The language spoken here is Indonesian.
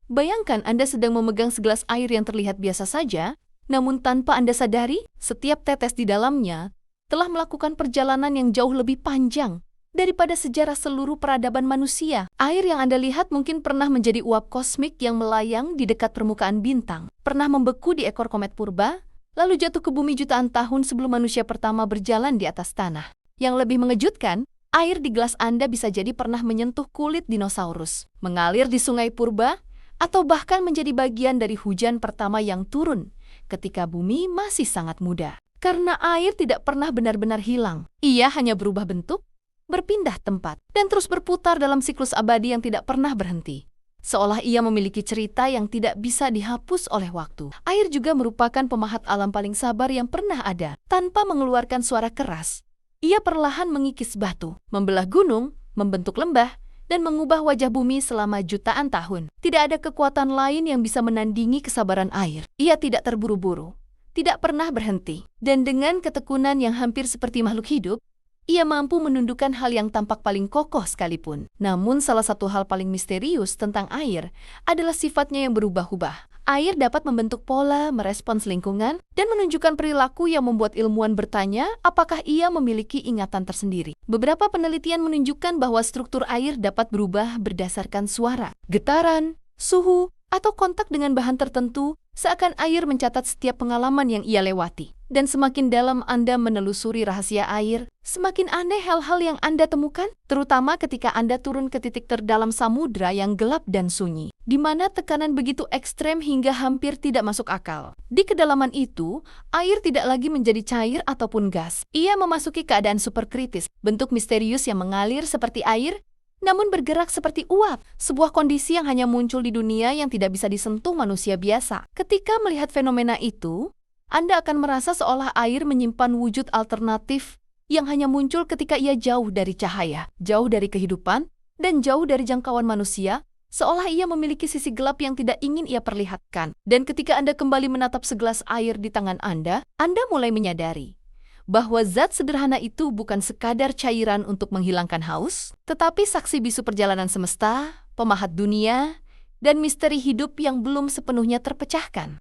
Bayangkan Anda sedang memegang segelas air yang terlihat biasa saja, namun tanpa Anda sadari, setiap tetes di dalamnya telah melakukan perjalanan yang jauh lebih panjang daripada sejarah seluruh peradaban manusia. Air yang Anda lihat mungkin pernah menjadi uap kosmik yang melayang di dekat permukaan bintang, pernah membeku di ekor komet purba, lalu jatuh ke bumi jutaan tahun sebelum manusia pertama berjalan di atas tanah. Yang lebih mengejutkan, air di gelas Anda bisa jadi pernah menyentuh kulit dinosaurus, mengalir di sungai purba, atau bahkan menjadi bagian dari hujan pertama yang turun ketika bumi masih sangat muda. Karena air tidak pernah benar-benar hilang, ia hanya berubah bentuk, berpindah tempat, dan terus berputar dalam siklus abadi yang tidak pernah berhenti. Seolah ia memiliki cerita yang tidak bisa dihapus oleh waktu. Air juga merupakan pemahat alam paling sabar yang pernah ada. Tanpa mengeluarkan suara keras, ia perlahan mengikis batu, membelah gunung, membentuk lembah, dan mengubah wajah bumi selama jutaan tahun. Tidak ada kekuatan lain yang bisa menandingi kesabaran air. Ia tidak terburu-buru, tidak pernah berhenti, dan dengan ketekunan yang hampir seperti makhluk hidup, ia mampu menundukkan hal yang tampak paling kokoh sekalipun. Namun salah satu hal paling misterius tentang air adalah sifatnya yang berubah-ubah. Air dapat membentuk pola, merespons lingkungan, dan menunjukkan perilaku yang membuat ilmuwan bertanya apakah ia memiliki ingatan tersendiri. Beberapa penelitian menunjukkan bahwa struktur air dapat berubah berdasarkan suara, getaran, suhu, atau kontak dengan bahan tertentu, seakan air mencatat setiap pengalaman yang ia lewati. Dan semakin dalam Anda menelusuri rahasia air, semakin aneh hal-hal yang Anda temukan, terutama ketika Anda turun ke titik terdalam samudra yang gelap dan sunyi, di mana tekanan begitu ekstrem hingga hampir tidak masuk akal. Di kedalaman itu, air tidak lagi menjadi cair ataupun gas. Ia memasuki keadaan superkritis, bentuk misterius yang mengalir seperti air, namun bergerak seperti uap, sebuah kondisi yang hanya muncul di dunia yang tidak bisa disentuh manusia biasa. Ketika melihat fenomena itu, Anda akan merasa seolah air menyimpan wujud alternatif yang hanya muncul ketika ia jauh dari cahaya, jauh dari kehidupan, dan jauh dari jangkauan manusia, seolah ia memiliki sisi gelap yang tidak ingin ia perlihatkan. Dan ketika Anda kembali menatap segelas air di tangan Anda mulai menyadari bahwa zat sederhana itu bukan sekadar cairan untuk menghilangkan haus, tetapi saksi bisu perjalanan semesta, pemahat dunia, dan misteri hidup yang belum sepenuhnya terpecahkan.